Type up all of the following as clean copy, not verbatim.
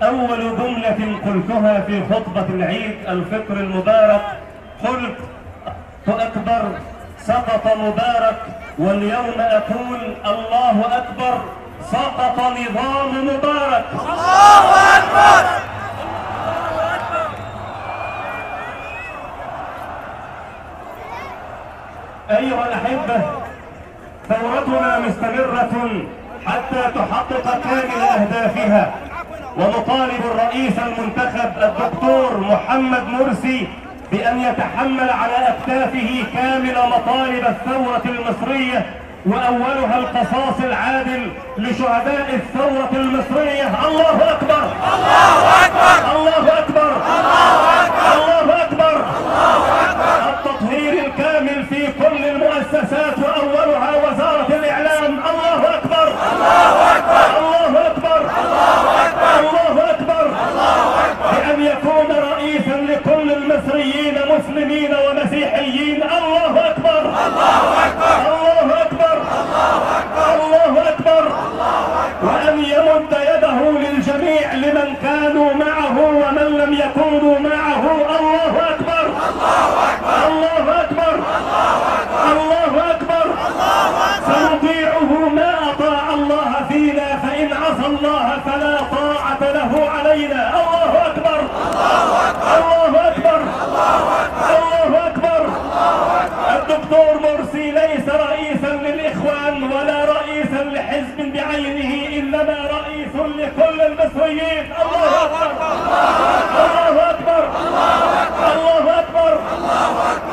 أول جملة قلتها في خطبة العيد الفطر المبارك قلت: أكبر سقط مبارك، واليوم أقول: الله أكبر سقط نظام مبارك. الله أكبر. أيها الأحبة، ثورتنا مستمرة حتى تحقق كامل أهدافها، ونطالب الرئيس المنتخب الدكتور محمد مرسي بأن يتحمل على أكتافه كامل مطالب الثورة المصرية، وأولها القصاص العادل لشهداء الثورة المصرية. الله أكبر. الله أكبر. الله أكبر. الله أكبر. الله أكبر. الله أكبر. التطهير الكامل في كل المؤسسات وأولها وزارة الإعلام. الله أكبر. الله أكبر. الله أكبر. الله أكبر. الله أكبر. الله أكبر. بأن يكون رئيسا لكل المصريين مسلمين ومسيحيين. الله أكبر. الله أكبر. الله أكبر. الله أكبر. وأن يمد يده للجميع لمن كانوا معه ومن لم يكونوا معه. الله أكبر. الله أكبر. الله أكبر. الله أكبر. سنطيعه ما أطاع الله فينا، فإن عصى الله فلا طاعة له علينا. الله أكبر. الله أكبر. الله أكبر. الدكتور مرسي ليس رئيسا للإخوان ولا رئيسا لحزب بعينه، إنما رئيس لكل المصريين. الله أكبر. الله أكبر. الله أكبر.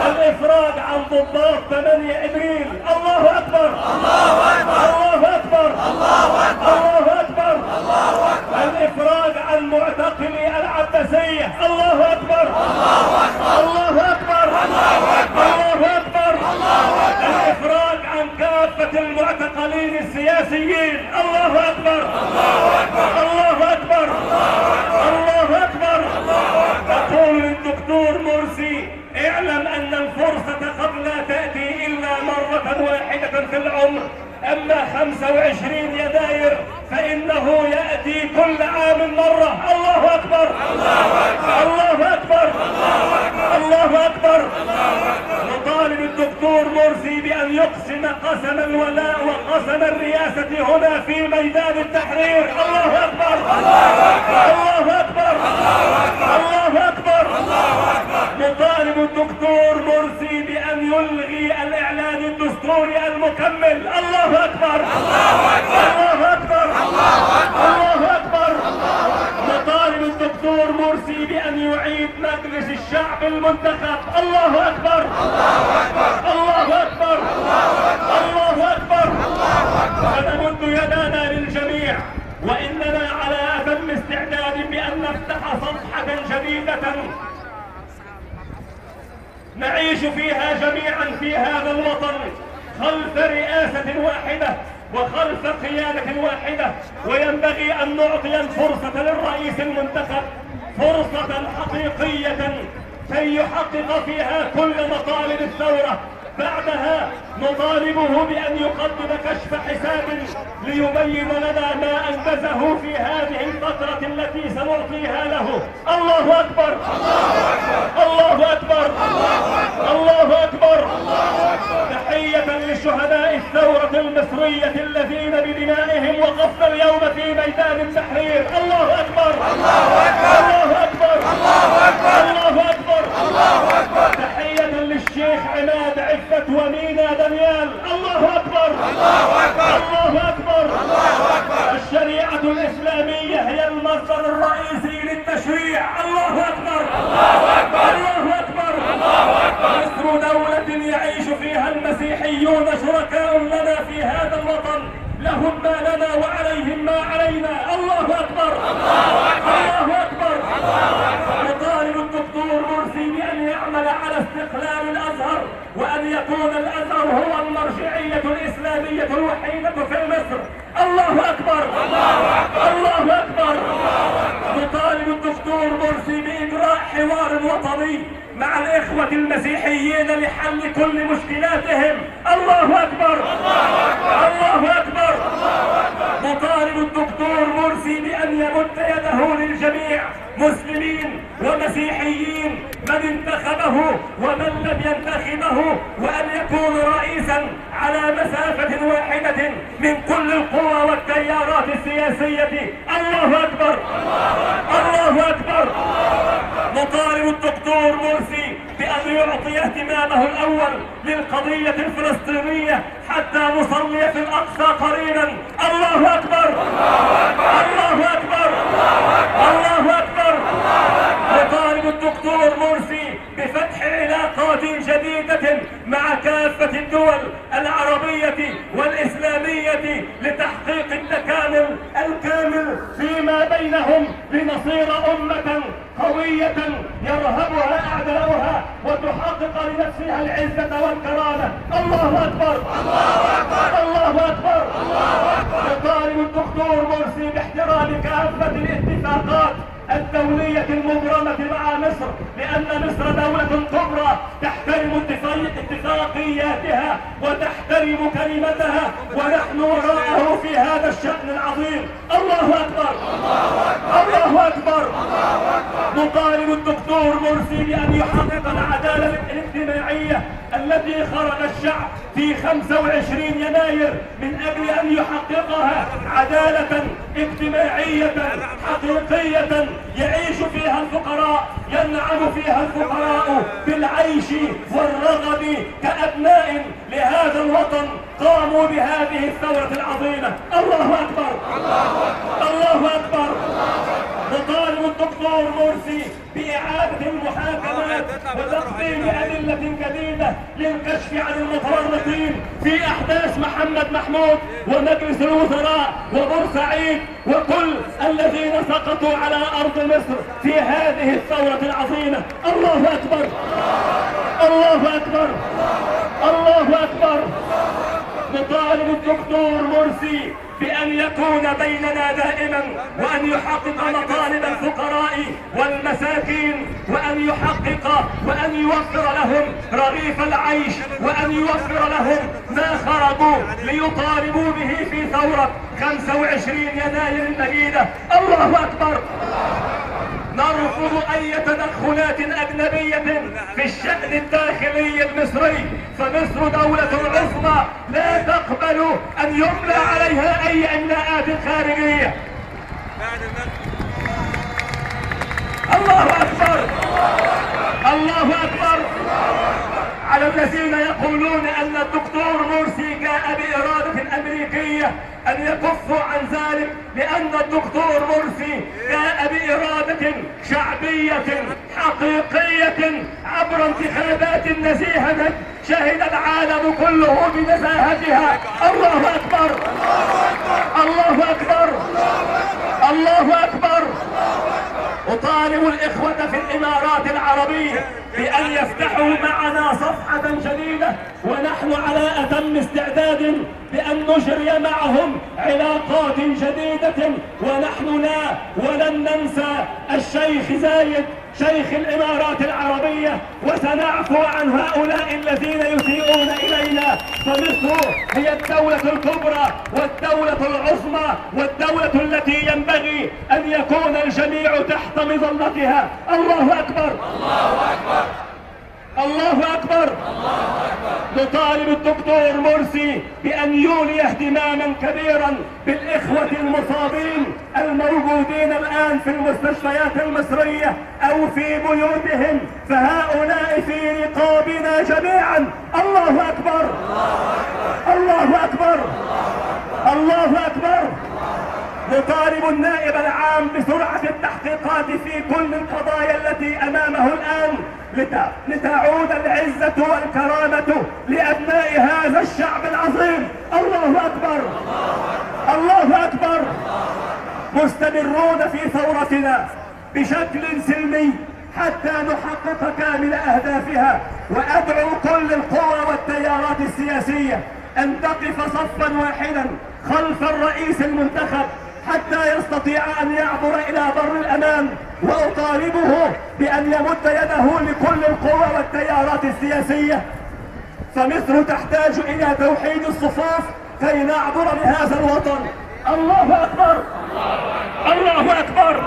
الإفراج عن ضباط 8 إبريل. الله أكبر. الله أكبر. الله أكبر. الإفراج عن معتقلي العباسية. الله أكبر. الله أكبر. الله أكبر. الإفراج عن كافة المعتقلين السياسيين. الله أكبر. الله أكبر. الله أكبر. أقول للدكتور مرسي: اعلم أن الفرصة قد لا تأتي إلا مرة واحدة في العمر، أما 25 يناير فإنه يأتي كل عام مرة. الله أكبر. الله أكبر. الله أكبر. نطالب الدكتور مرسي بأن يقسم قسم الولاء وقسم الرئاسة هنا في ميدان التحرير. الله أكبر. الله أكبر. الله أكبر. نطالب الدكتور مرسي بأن يلغي الإعلان الدستوري المكمل. الله أكبر. الله أكبر. الله أكبر. نطالب الدكتور مرسي بأن يعيد مجلس الشعب المنتخب. الله أكبر. الله أكبر. الله أكبر. ونمد يدنا للجميع، وإننا على أتم استعداد بأن نفتح صفحة جديدة نعيش فيها جميعا في هذا الوطن خلف رئاسة واحدة وخلف قيادة واحدة. وينبغي أن نعطي الفرصة للرئيس المنتخب فرصة حقيقية كي يحقق فيها كل مطالب الثورة. بعدها نطالبه بأن يقدم كشف حساب ليبين لنا ما أنجزه في هذه الفترة التي سنعطيها له. الله أكبر. الله أكبر. الله أكبر. تحية لشهداء الثورة المصرية الذين بدمائهم وقفنا اليوم في ميدان التحرير. الله أكبر. الله أكبر. الله أكبر. تحية للشيخ عماد عفت ومينا دانيال. الله أكبر. الله أكبر. الشريعة الإسلامية هي المصدر الرئيسي للتشريع. الله أكبر. الله أكبر. مصر دولة يعيش فيها المسيحيون شركاء لنا في هذا الوطن، لهم ما لنا وعليهم ما علينا. الله أكبر. الله أكبر. نطالب الدكتور مرسي بأن يعمل على استقلال الأزهر، وأن يكون الأزهر هو المرجعية الإسلامية الوحيدة في مصر. الله أكبر. الله أكبر. نطالب الدكتور مرسي بإجراء حوار وطني مع الإخوة المسيحيين لحل كل مشكلاتهم. الله أكبر. الله أكبر. نطالب الدكتور مرسي بأن يمد يده يده للجميع، مسلمين ومسيحيين، من انتخبه ومن لم ينتخبه، وأن يكون رئيسا على مسافة واحدة من كل القوى والتيارات السياسية. الله أكبر، الله أكبر. نطالب الدكتور مرسي بأن يعطي اهتمامه الأول للقضية الفلسطينية حتى نصلي في الأقصى قريبا. الله أكبر، الله أكبر، الله أكبر. نطالب الدكتور مرسي بفتح علاقات جديدة مع كافة الدول العربية والإسلامية لتحقيق التكامل الكامل فيما بينهم لنصير أمة قوية يرهبها أعداؤها وتحقق لنفسها العزة والكرامة. الله أكبر، الله أكبر، الله أكبر. نطالب الدكتور مرسي باحترام كافة الاتفاقات الدولية المبرمة مع مصر، لأن مصر دولة كبرى تحترم اتفاقياتها وتحترم كلمتها، ونحن وراءه في هذا الشأن العظيم. الله أكبر، الله أكبر. نطالب الدكتور مرسي بأن يحقق العدالة الاجتماعية التي خرج الشعب في 25 يناير من أجل أن يحققها، عدالة اجتماعية حقيقية يعيش فيها الفقراء، ينعم فيها الفقراء بالعيش والرغد كأبناء لهذا الوطن قاموا بهذه الثورة العظيمة. الله أكبر، الله أكبر. نطالب الدكتور مرسي بإعادة المحاكمات وتقديم أدلة جديدة للكشف عن المتورطين في أحداث محمد محمود ومجلس الوزراء وبورسعيد وكل الذين سقطوا على أرض مصر في هذه الثورة العظيمة. الله أكبر، الله أكبر، الله أكبر. نطالب الدكتور مرسي بأن يكون بيننا دائما، وأن يحقق مطالب الفقراء والمساكين، وأن يحقق وأن يوفر لهم رغيف العيش، وأن يوفر لهم ما خرجوا ليطالبوا به في ثورة 25 يناير المجيدة. الله أكبر. نرفض أي تدخلات أجنبية في الشأن الداخلي المصري، فمصر دولة عظمى لا تقبل أن يملى عليها أي إملاءات خارجية. الله أكبر، الله أكبر. على الذين يقولون أن الدكتور مرسي جاء بإرادة أمريكية أن يكفوا عن ذلك، لأن الدكتور مرسي جاء بإرادة شعبية حقيقية عبر انتخابات نزيهة شهد العالم كله بنزاهتها. الله أكبر، الله أكبر، الله أكبر. أطالب الإخوة في الإمارات العربية بأن يفتحوا معنا صفحة جديدة، ونحن على أتم استعداد بأن نجري معهم علاقات جديدة، ونحن لا ولن ننسى الشيخ زايد شيخ الإمارات العربية، وسنعفو عن هؤلاء الذين يسيئون إلينا. فمصر هي الدولة الكبرى والدولة العظمى والدولة التي ينبغي أن يكون الجميع تحت مظلتها. الله أكبر، الله أكبر، الله أكبر. نطالب الدكتور مرسي بأن يولي اهتماما كبيرا بالإخوة المصابين الموجودين الآن في المستشفيات المصرية أو في بيوتهم، فهؤلاء في رقابنا جميعا. الله أكبر، الله أكبر، الله أكبر. نطالب النائب العام بسرعة التحقيقات في كل القضايا التي أمامه الآن لتعود العزة والكرامة لأبناء هذا الشعب العظيم. الله أكبر، الله أكبر. مستمرون في ثورتنا بشكل سلمي حتى نحقق كامل أهدافها، وأدعو كل القوى والتيارات السياسية أن تقف صفا واحدا خلف الرئيس المنتخب حتى يستطيع أن يعبر إلى بر الأمان، وأطالبه بأن يمد يده لكل القوى والتيارات السياسية، فمصر تحتاج إلى توحيد الصفوف كي نعبر لهذا الوطن. الله أكبر، الله أكبر.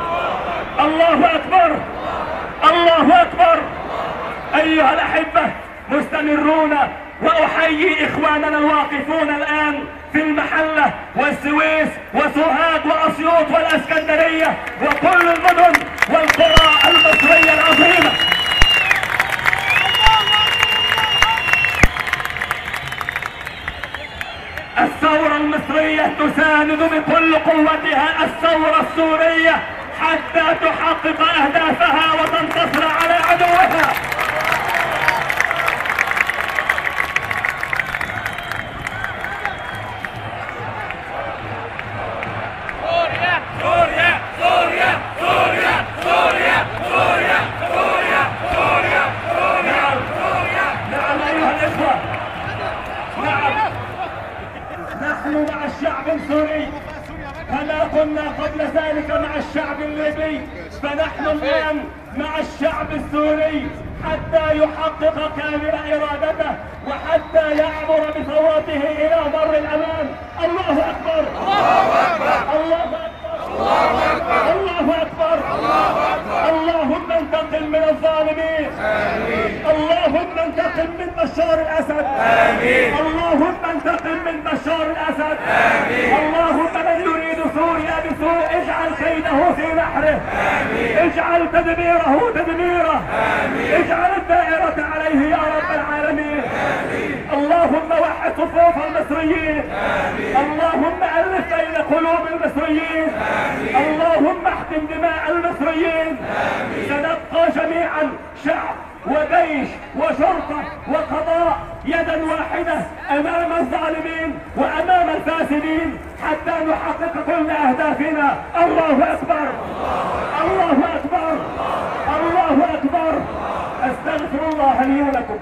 أيها الأحبة مستمرون، وأحيي إخواننا الواقفون الآن في المحلة والسويس وسوهاج وأسيوط والإسكندرية وكل المدن والقرى المصرية العظيمة. الثورة المصرية تساند بكل قوتها الثورة السورية حتى تحقق أهدافها وتنتصر على عدوها. نحن مع الشعب السوري كما كنا قبل ذلك مع الشعب الليبي، فنحن الآن مع الشعب السوري حتى يحقق كامل إرادته وحتى يعبر بثواته إلى بر الأمان. الله أكبر! الله أكبر! الله أكبر! الله أكبر! الله أكبر! الله أكبر! اللهم انتقم من الظالمين. آمين. اللهم انتقم من بشار الأسد. آمين. اللهم انتقم من بشار الأسد. آمين. اللهم من يريد سوريا بسوء اجعل كيده في نحره. آمين. اجعل تدميره تدميره. آمين. اجعل الدائرة عليه يا رب العالمين. آمين. اللهم وحد صفوف المصريين. آمين. اللهم ألف بين قلوب المصريين. آمين. اللهم احتم دماء المصريين. آمين. سنبقى جميعا شعب وجيش وشرطة وقضاء يدا واحدة أمام الظالمين وأمام الفاسدين حتى نحقق كل أهدافنا. الله أكبر! الله أكبر! الله أكبر! أستغفر الله لي ولكم.